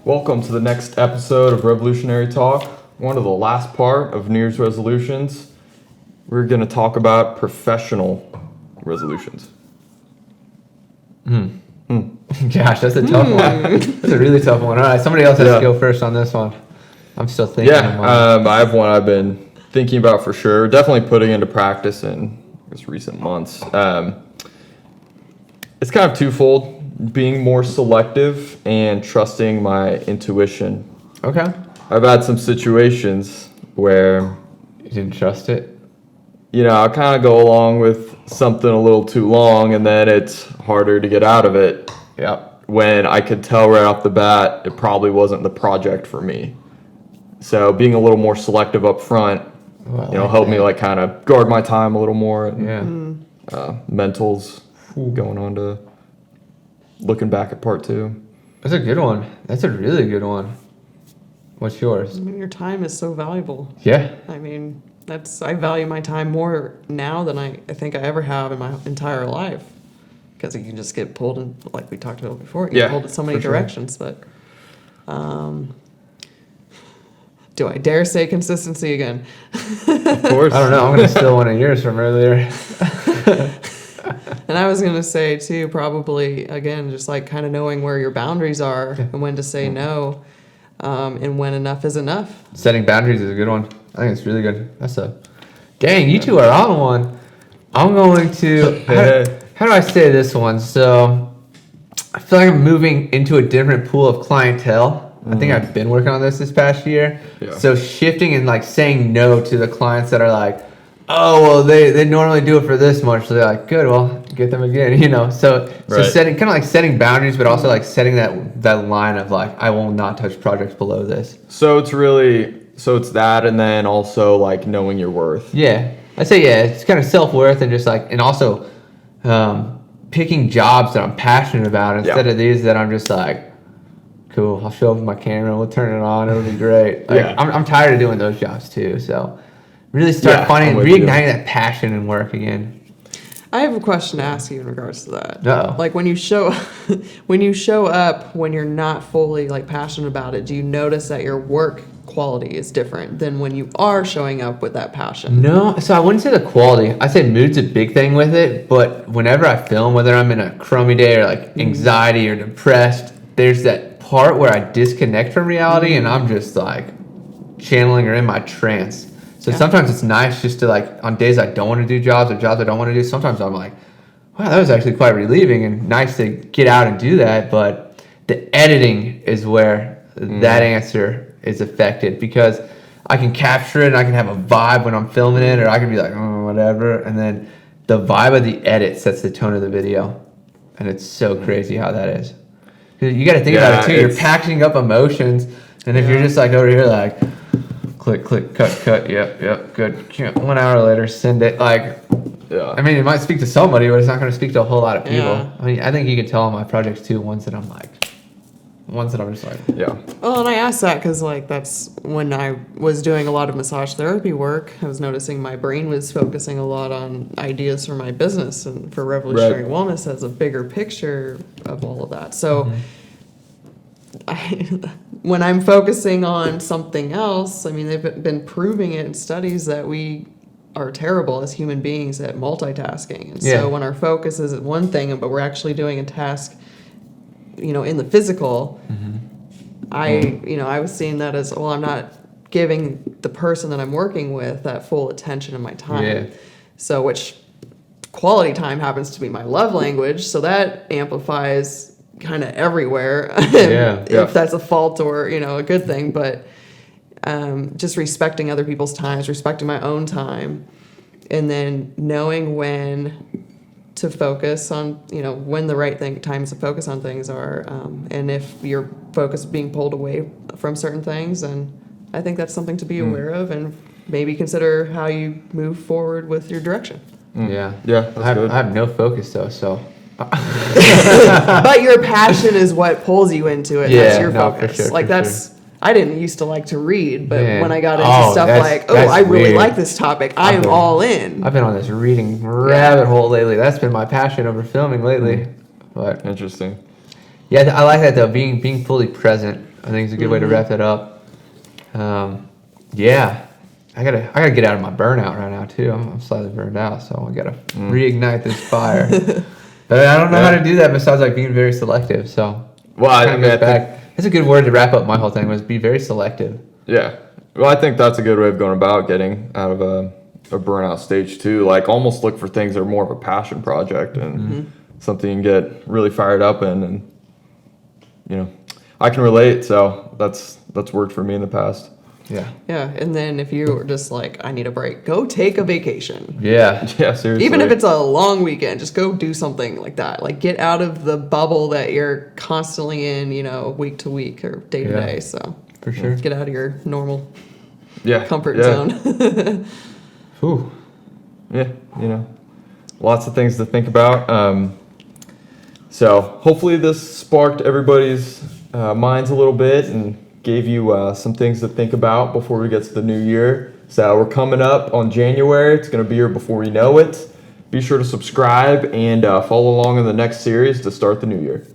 Welcome to the next episode of Revolutionary Talk, one of the last part of New Year's resolutions. We're going to talk about professional resolutions. Gosh, that's a tough one. That's a really tough one. All right, somebody else has to go first on this one. I'm still thinking. I have one I've been thinking about for sure, definitely putting into practice in recent months. It's kind of twofold. Being more selective and trusting my intuition. Okay. I've had some situations where you didn't trust it. I kind of go along with something a little too long, and then it's harder to get out of it. Yep. When I could tell right off the bat, it probably wasn't the project for me. So being a little more selective up front, helped me kind of guard my time a little more. Yeah. Mentals going on to looking back at part 2. That's a good one. That's a really good one. What's yours? I mean, your time is so valuable. Yeah. I mean, I value my time more now than I think I ever have in my entire life. Because you can just get pulled in, like we talked about before, you get pulled in so many directions. Sure. But do I dare say consistency again? Of course. I don't know. I'm going to steal one of yours from earlier. And I was going to say, too, probably, again, just kind of knowing where your boundaries are and when to say no and when enough is enough. Setting boundaries is a good one. I think it's really good. Dang, you two are on one. I'm going to, how do I say this one? So I feel like I'm moving into a different pool of clientele. I think I've been working on this past year. Yeah. So shifting and saying no to the clients that are like, oh, well, they normally do it for this much. So they're like, good, well, get them again, So setting boundaries, but also setting that line of I will not touch projects below this. So it's that, and then also knowing your worth. Yeah. I say, it's kind of self-worth and just and also picking jobs that I'm passionate about instead of these that I'm just cool, I'll show up with my camera, we'll turn it on, it'll be great. I'm tired of doing those jobs too, so really start reigniting that passion and work again. I have a question to ask you in regards to that. Uh-oh. When you show up when you're not fully passionate about it, do you notice that your work quality is different than when you are showing up with that passion? No, so I wouldn't say the quality. I say mood's a big thing with it, but whenever I film, whether I'm in a crummy day or anxiety or depressed, there's that part where I disconnect from reality and I'm just channeling or in my trance. So sometimes it's nice just to on days I don't want to do jobs or jobs I don't want to do, sometimes I'm wow, that was actually quite relieving and nice to get out and do that. But the editing is where that answer is affected, because I can capture it and I can have a vibe when I'm filming it, or I can be whatever. And then the vibe of the edit sets the tone of the video. And it's so crazy how that is. You got to think about it too. You're packaging up emotions. And if you're just over here click, click, cut, yep, good. 1 hour later, send it. I mean, it might speak to somebody, but it's not going to speak to a whole lot of people. Yeah. I mean, I think you can tell on my projects too, ones that I'm just Well, and I asked that because that's when I was doing a lot of massage therapy work. I was noticing my brain was focusing a lot on ideas for my business and for Revolutionary Wellness as a bigger picture of all of that. So when I'm focusing on something else, I mean, they've been proving it in studies that we are terrible as human beings at multitasking. And so when our focus is at one thing, but we're actually doing a task, in the physical, I was seeing that as, well, I'm not giving the person that I'm working with that full attention in my time. Yeah. So which quality time happens to be my love language. So that amplifies kind of everywhere. If that's a fault or, a good thing, but just respecting other people's times, respecting my own time, and then knowing when to focus on, when the right times to focus on things are, and if your focus is being pulled away from certain things, then I think that's something to be aware of and maybe consider how you move forward with your direction. Yeah. I have no focus though, so. But your passion is what pulls you into it. That's your focus. For sure. I didn't used to like to read, but when I got into stuff I really weird. like this topic, I am all in. I've been on this reading rabbit hole lately. That's been my passion over filming lately. But interesting. Yeah, I like that though, being fully present. I think it's a good way to wrap that up. Yeah, I gotta get out of my burnout right now too. I'm slightly burned out, so I gotta reignite this fire. But I don't know how to do that besides like being very selective. So well, I mean, that's a good word to wrap up my whole thing, was be very selective. Yeah. Well, I think that's a good way of going about getting out of a burnout stage too. Like almost look for things that are more of a passion project and something you can get really fired up in. And, you know, I can relate. So that's worked for me in the past. Yeah. Yeah. And then if you were just like, I need a break, go take a vacation. Yeah. Yeah, seriously. Even if it's a long weekend, just go do something like that. Like get out of the bubble that you're constantly in, you know, week to week or day to day. So for sure. Get out of your normal comfort yeah. zone. Whew. Yeah, you know, lots of things to think about. So hopefully this sparked everybody's minds a little bit and gave you some things to think about before we get to the new year. So we're coming up on January. It's going to be here before we know it. Be sure to subscribe and follow along in the next series to start the new year.